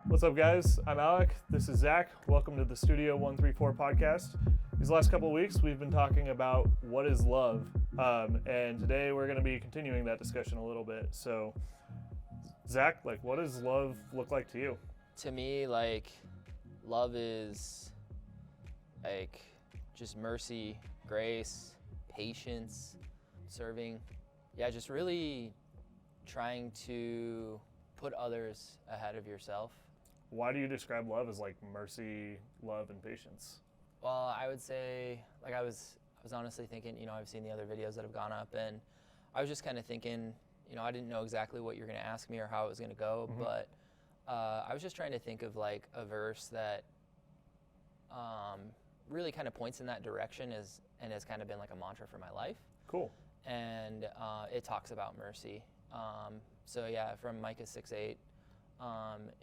What's up, guys? I'm Alec. This is Zach. Welcome to the Studio 134 podcast. These last couple of weeks, we've been talking about what is love. And today we're going to be continuing that discussion a little bit. So, Zach, what does love look like to you? To me, love is just mercy, grace, patience, serving. Yeah, just really trying to put others ahead of yourself. Why do you describe love as mercy, love, and patience? Well, I would say, I was honestly thinking, I've seen the other videos that have gone up, and I was just kind of thinking, I didn't know exactly what you're going to ask me or how it was going to go, but I was just trying to think of a verse that really kind of points in that direction and has kind of been a mantra for my life. Cool. And it talks about mercy. So yeah, from Micah 6:8,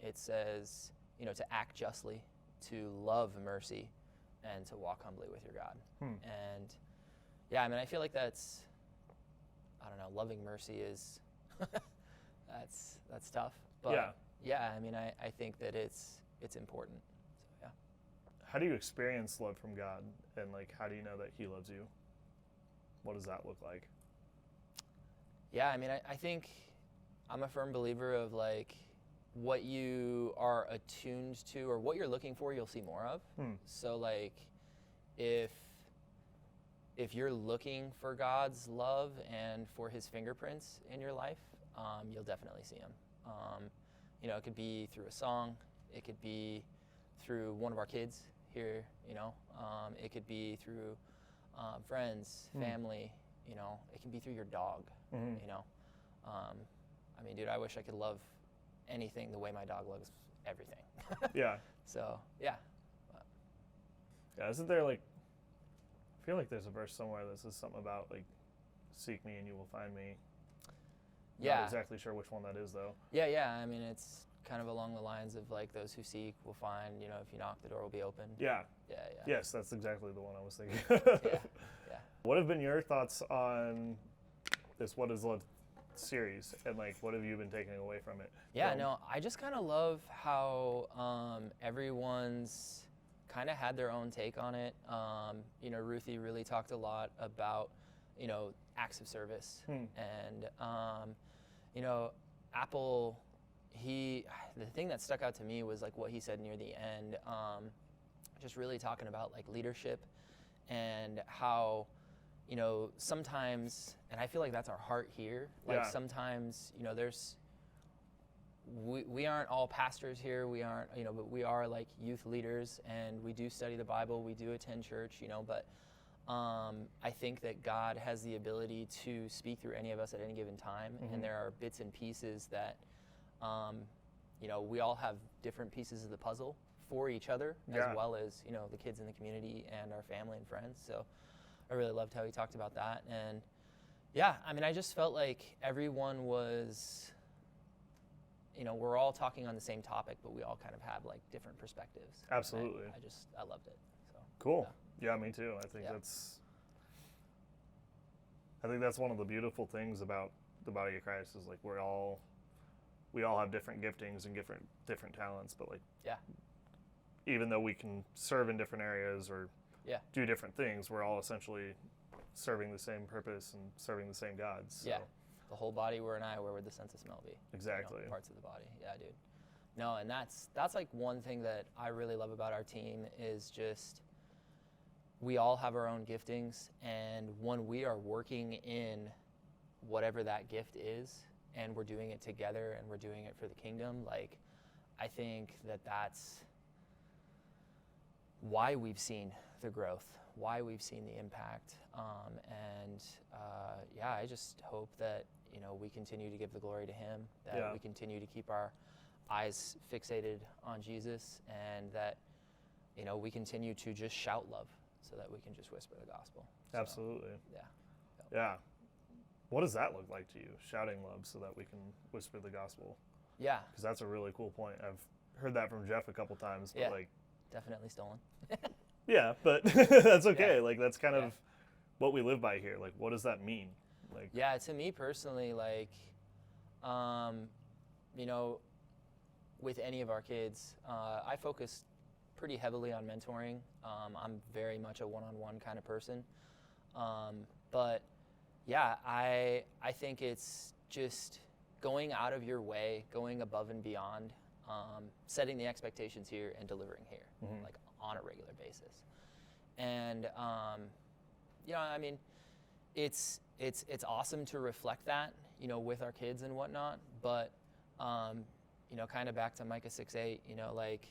it says, to act justly, to love mercy, and to walk humbly with your God. And yeah, I feel like that's, loving mercy is, that's tough. But yeah, I think that it's important. So yeah. How do you experience love from God? And how do you know that He loves you? What does that look like? Yeah, I think I'm a firm believer of what you are attuned to or what you're looking for, you'll see more of. So if you're looking for God's love and for His fingerprints in your life, you'll definitely see Him. It could be through a song, it could be through one of our kids here, it could be through friends, family, it can be through your dog, dude, I wish I could love anything the way my dog loves everything. Yeah. So, yeah. Yeah, isn't there I feel like there's a verse somewhere that says something about seek me and you will find me. Yeah. Not exactly sure which one that is though. Yeah. It's kind of along the lines of those who seek will find, if you knock, the door will be open. Yeah. Yeah. Yes, that's exactly the one I was thinking. Yeah. What have been your thoughts on this What is Love series, and what have you been taking away from it? Yeah, no, I just kind of love how everyone's kind of had their own take on it. Ruthie really talked a lot about, acts of service. And, Apple, the thing that stuck out to me was what he said near the end, just really talking about leadership and how, sometimes, and I feel like that's our heart here. Sometimes, we aren't all pastors here. We aren't, but we are youth leaders, and we do study the Bible. We do attend church, but I think that God has the ability to speak through any of us at any given time. And there are bits and pieces that, we all have different pieces of the puzzle for each other, as well as, the kids in the community and our family and friends. So I really loved how he talked about that. And yeah, I just felt like everyone was, we're all talking on the same topic, but we all kind of have different perspectives. Absolutely. I loved it. So cool. Yeah, me too. I think that's one of the beautiful things about the body of Christ is we all have different giftings and different talents, but even though we can serve in different areas or do different things, we're all essentially serving the same purpose and serving the same God. So. Yeah, the whole body, we're an eye, where would the sense of smell be? Exactly. Parts of the body. Yeah, dude. No, and that's one thing that I really love about our team is just we all have our own giftings, and when we are working in whatever that gift is, and we're doing it together and we're doing it for the kingdom, I think that that's why we've seen the growth, why we've seen the impact. I just hope that, we continue to give the glory to Him, that we continue to keep our eyes fixated on Jesus, and that, we continue to just shout love so that we can just whisper the gospel. So, absolutely. Yeah. Yeah. What does that look like to you, shouting love so that we can whisper the gospel? Yeah. Because that's a really cool point. I've heard that from Jeff a couple times. But definitely stolen. Yeah, but that's okay. Yeah. That's kind of what we live by here. What does that mean? Yeah, to me personally, You know, with any of our kids, I focus pretty heavily on mentoring. I'm very much a one-on-one kind of person. But yeah, I think it's just going out of your way, going above and beyond, setting the expectations here and delivering here, like on a regular basis. And you know, I mean, it's awesome to reflect that, you know, with our kids and whatnot. But you know, kind of back to Micah 6:8, you know, like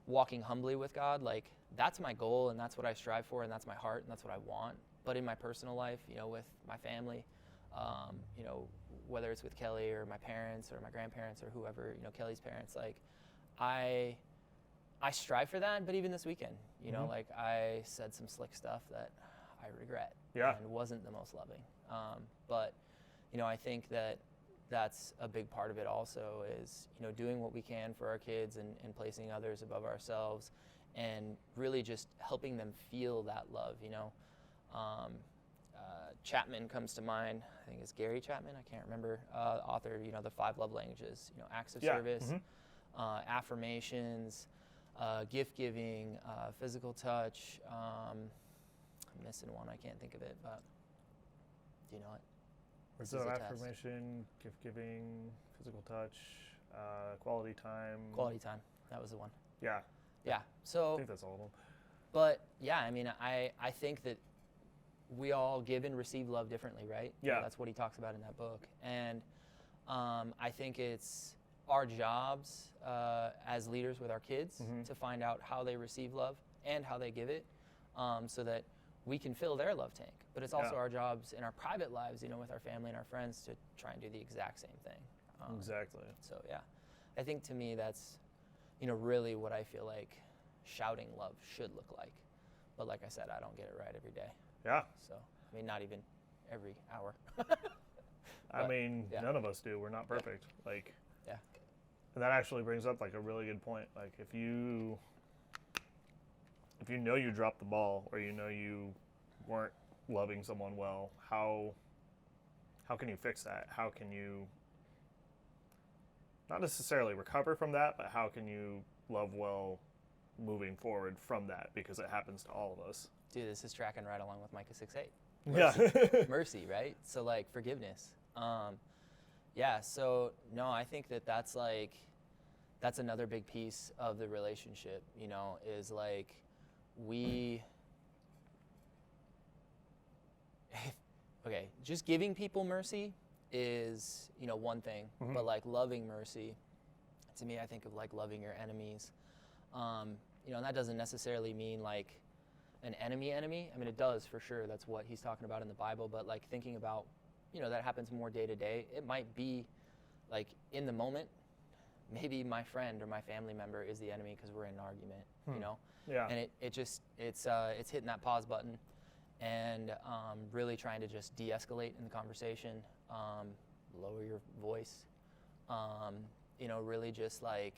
walking humbly with God, like that's my goal and that's what I strive for and that's my heart and that's what I want. But in my personal life, you know, with my family, you know, whether it's with Kelly or my parents or my grandparents or whoever, you know, Kelly's parents, like I strive for that. But even this weekend, you know, like I said some slick stuff that I regret and wasn't the most loving. But, you know, I think that that's a big part of it also is, you know, doing what we can for our kids and placing others above ourselves and really just helping them feel that love, you know. Chapman comes to mind. I think it's Gary Chapman. I can't remember. Author, you know, the 5 love languages, you know, acts of service, affirmations, gift giving, physical touch. I'm missing one. I can't think of it, but do you know it? So affirmation, gift giving, physical touch, quality time. Quality time. That was the one. Yeah. Yeah. So I think that's all of them. But yeah, I mean, I think that we all give and receive love differently, right? Yeah. You know, that's what he talks about in that book. And I think it's our jobs as leaders with our kids to find out how they receive love and how they give it, so that we can fill their love tank. But it's also our jobs in our private lives, you know, with our family and our friends to try and do the exact same thing. Exactly. So yeah, I think to me that's, you know, really what I feel like shouting love should look like. But like I said, I don't get it right every day. Yeah. So, I mean, not even every hour. I mean, none of us do. We're not perfect. Like, yeah. And that actually brings up like a really good point. Like if you know you dropped the ball or you know you weren't loving someone well, how can you fix that? How can you not necessarily recover from that, but how can you love well moving forward from that? Because it happens to all of us. Dude, this is tracking right along with Micah 6:8. Yeah. Mercy, right? So like forgiveness. Yeah, so no, I think that's another big piece of the relationship, you know, is like okay, just giving people mercy is, you know, one thing, but like loving mercy, to me, I think of like loving your enemies. You know, and that doesn't necessarily mean like an enemy. I mean, it does for sure. That's what he's talking about in the Bible. But like thinking about, you know, that happens more day to day. It might be like in the moment, maybe my friend or my family member is the enemy because we're in an argument, you know? Yeah. And it's hitting that pause button and really trying to just de-escalate in the conversation, lower your voice, you know, really just like,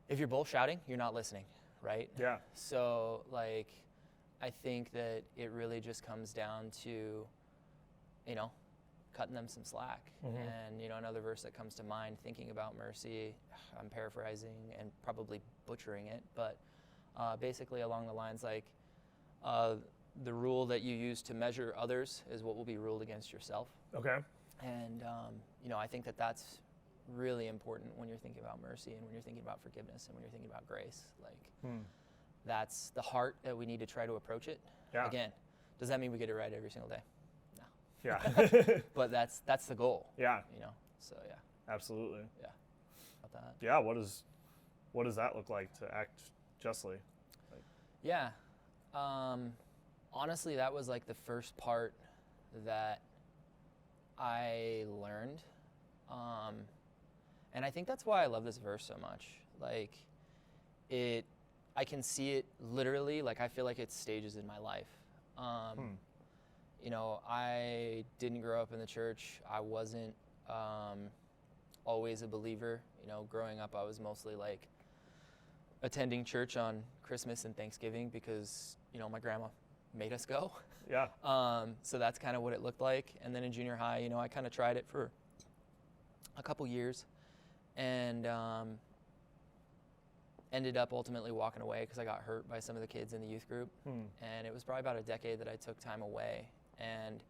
if you're both shouting, you're not listening, right? Yeah. So like, I think that it really just comes down to, you know, cutting them some slack. And, you know, another verse that comes to mind, thinking about mercy, I'm paraphrasing and probably butchering it, but basically along the lines like, the rule that you use to measure others is what will be ruled against yourself. Okay. And, you know, I think that's really important when you're thinking about mercy and when you're thinking about forgiveness and when you're thinking about grace. Like, that's the heart that we need to try to approach it. Yeah. Again, does that mean we get it right every single day? No. Yeah. But that's the goal. Yeah. You know, so yeah. Absolutely. Yeah. About that. Yeah. What does that look like to act justly? Like, yeah. Honestly, that was like the first part that I learned. And I think that's why I love this verse so much. Like, I can see it literally, like I feel like it's stages in my life. You know, I didn't grow up in the church. I wasn't always a believer. You know, growing up, I was mostly like attending church on Christmas and Thanksgiving because, you know, my grandma made us go. Yeah. So that's kind of what it looked like. And then in junior high, you know, I kind of tried it for a couple years and ended up ultimately walking away because I got hurt by some of the kids in the youth group. And it was probably about a decade that I took time away. And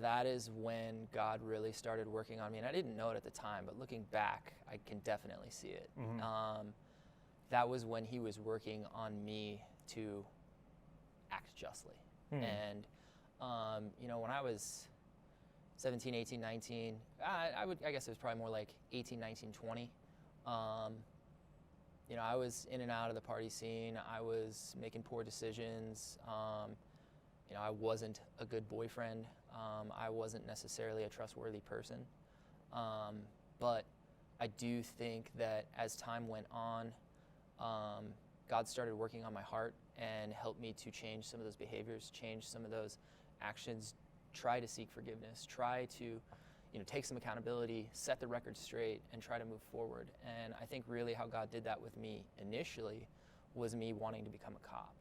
that is when God really started working on me. And I didn't know it at the time, but looking back, I can definitely see it. That was when he was working on me to act justly. And, you know, when I was 17, 18, 19, I guess it was probably more like 18, 19, 20. You know, I was in and out of the party scene. I was making poor decisions. You know, I wasn't a good boyfriend. I wasn't necessarily a trustworthy person. But I do think that as time went on, God started working on my heart and helped me to change some of those behaviors, change some of those actions, try to seek forgiveness, try to, you know, take some accountability, set the record straight, and try to move forward. And I think really how God did that with me initially was me wanting to become a cop.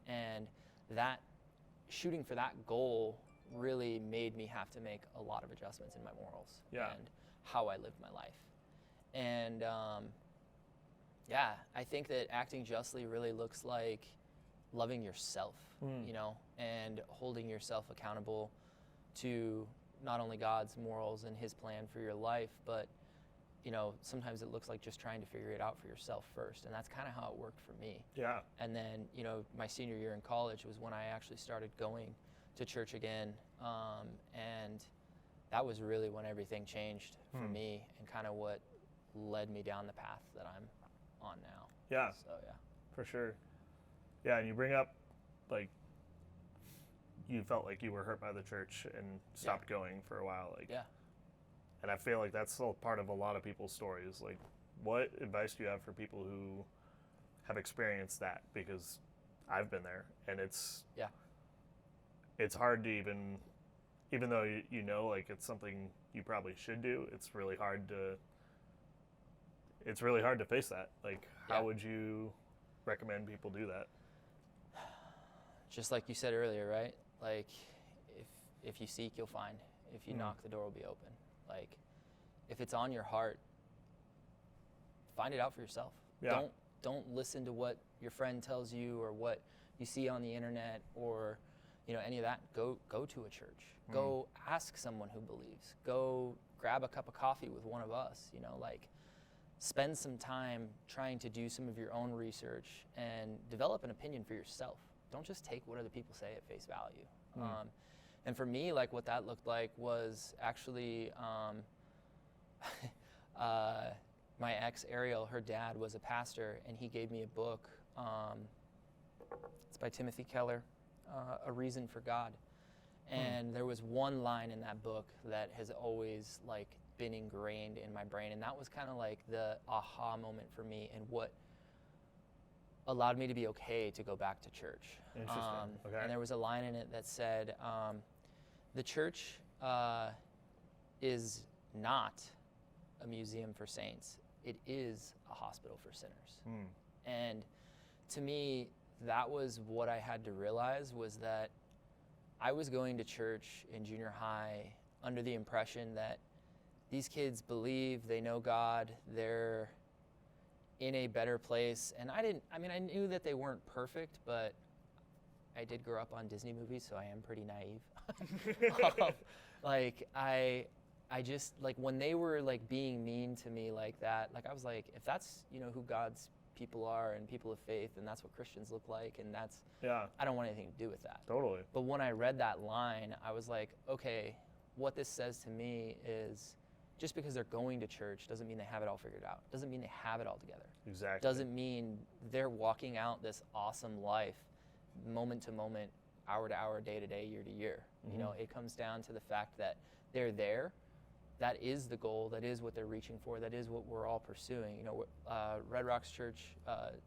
And that, shooting for that goal really made me have to make a lot of adjustments in my morals and how I lived my life. And yeah, I think that acting justly really looks like loving yourself, you know, and holding yourself accountable to not only God's morals and his plan for your life, but, you know, sometimes it looks like just trying to figure it out for yourself first. And that's kind of how it worked for me. Yeah. And then, you know, my senior year in college was when I actually started going to church again. And that was really when everything changed for me and kind of what led me down the path that I'm on now. Yeah. So, yeah. For sure. Yeah, and you bring up, like, you felt like you were hurt by the church and stopped going for a while. Like, and I feel like that's still part of a lot of people's stories. Like, what advice do you have for people who have experienced that? Because I've been there, and it's hard to even though you know, like, it's something you probably should do, it's really hard to face that. Like, how would you recommend people do that? Just like you said earlier, right? Like, if you seek, you'll find. If you knock, the door will be open. Like, if it's on your heart, find it out for yourself. Yeah. Don't listen to what your friend tells you or what you see on the internet or, you know, any of that. Go to a church. Go ask someone who believes. Go grab a cup of coffee with one of us. You know, like, spend some time trying to do some of your own research and develop an opinion for yourself. Don't just take what other people say at face value. And for me, like, what that looked like was actually my ex, Ariel, her dad was a pastor, and he gave me a book. It's by Timothy Keller, A Reason for God. And there was one line in that book that has always, like, been ingrained in my brain, and that was kind of like the aha moment for me and what allowed me to be okay to go back to church. Interesting. Okay. And there was a line in it that said, the church is not a museum for saints. It is a hospital for sinners. And to me, that was what I had to realize, was that I was going to church in junior high under the impression that these kids believe, they know God, they're in a better place. And I knew that they weren't perfect, but I did grow up on Disney movies, so I am pretty naive. Like, I just, like, when they were, like, being mean to me like that, like, I was like, if that's, you know, who God's people are and people of faith, and that's what Christians look like, and that's, I don't want anything to do with that. Totally. But when I read that line, I was like, okay, what this says to me is, just because they're going to church doesn't mean they have it all figured out. Doesn't mean they have it all together. Exactly. Doesn't mean they're walking out this awesome life moment to moment, hour to hour, day to day, year to year. You know, it comes down to the fact that they're there. That is the goal. That is what they're reaching for. That is what we're all pursuing. You know, Red Rocks Church,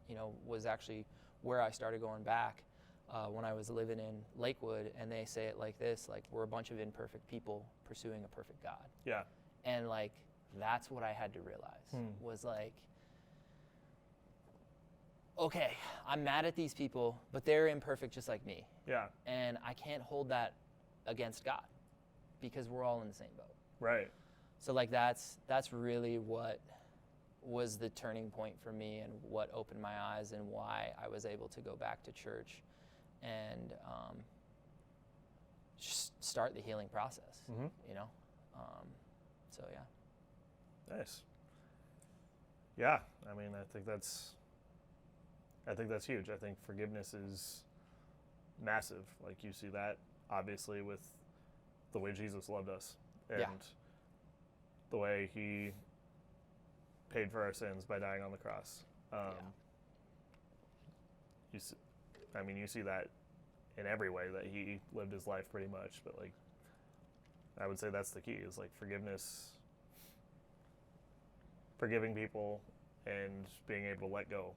you know, was actually where I started going back when I was living in Lakewood, and they say it like this, like, we're a bunch of imperfect people pursuing a perfect God. Yeah. And, like, that's what I had to realize was, like, okay, I'm mad at these people, but they're imperfect just like me. Yeah. And I can't hold that against God because we're all in the same boat. Right. So like that's really what was the turning point for me and what opened my eyes and why I was able to go back to church and just start the healing process, you know? So yeah. Nice. Yeah, I mean, I think that's huge. I think forgiveness is massive. Like you see that obviously with the way Jesus loved us and the way he paid for our sins by dying on the cross. You see that in every way that he lived his life pretty much, but like I would say that's the key is like forgiveness, forgiving people and being able to let go.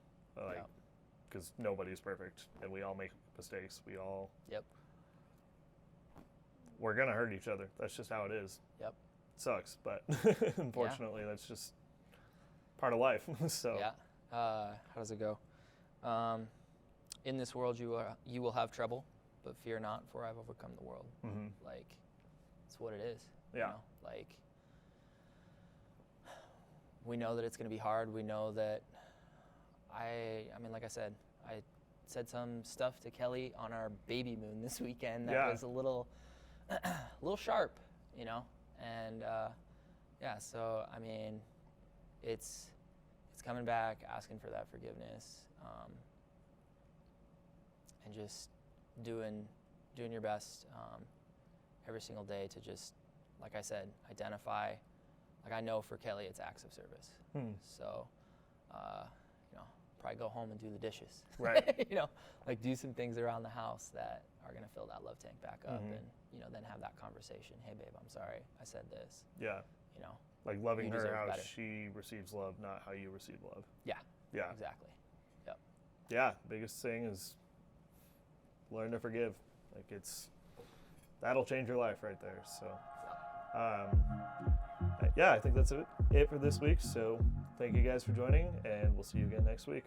Because nobody's perfect and we all make mistakes. We all we're gonna hurt each other. That's just how it is. Yep. Sucks, but unfortunately that's just part of life. So how does it go? In this world you will have trouble, but fear not, for I've overcome the world. Like it's what it is. Yeah. You know? Like we know that it's going to be hard. We know that I mean, like I said some stuff to Kelly on our baby moon this weekend that was a little sharp, you know? And so I mean, it's coming back, asking for that forgiveness, and just doing your best every single day to just, like I said, identify. Like I know for Kelly, it's acts of service. So, you know, probably go home and do the dishes. Right. You know, like do some things around the house that are going to fill that love tank back up, and you know, then have that conversation. Hey, babe, I'm sorry, I said this. Yeah. You know, like loving you her deserve how better. she receives love, not how you receive love. Yeah. Yeah. Exactly. Yep. Yeah. Biggest thing is learn to forgive. Like that'll change your life right there. So, I think that's it for this week. So thank you guys for joining, and we'll see you again next week.